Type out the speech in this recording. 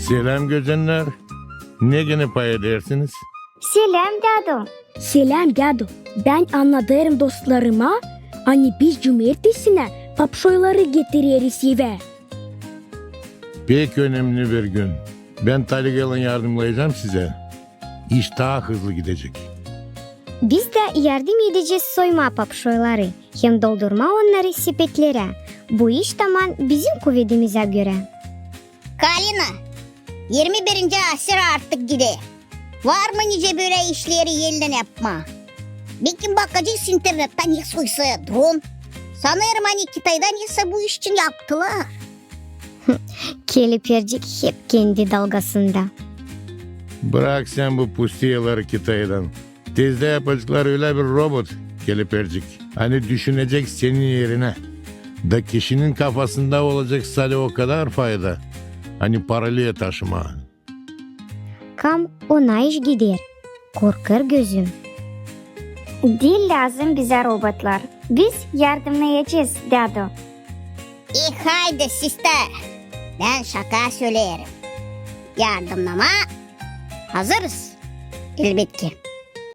Selam gözenler. Ne gene pay edersiniz? Selam Dado. Selam Dado. Ben anlatırım dostlarıma. Hani biz cumartesine papşoyları getiririz eve. Pek önemli bir gün. Ben Taligal'ın yardımlayacağım size. İş daha hızlı gidecek. Biz de yardım edeceğiz soyma papşoyları. Hem doldurma onları sepetlere. Bu iş tamam bizim kuvvetimize göre. Kalina, 21. asır artık gidiyor. Var mı nice böyle işleri yeniden yapma? Belki bakacağız internetten nasılsa drone. Sanırım hani Kitay'dan ise bu iş için yaptılar. Kelipercik hep kendi dalgasında. Bırak sen bu pustiyaları Kitay'dan. Tezde yapacaklar öyle bir robot Kelipercik. Hani düşünecek senin yerine. Da kişinin kafasında olacak sadece o kadar fayda. Hani paralaya taşıma. Kam ona iş gider. Korkar gözüm. Dil lazım bize robotlar. Biz yardımlayacağız Dado. Haydi sister. Ben şaka söylerim. Yardımlama hazırız. Elbette ki.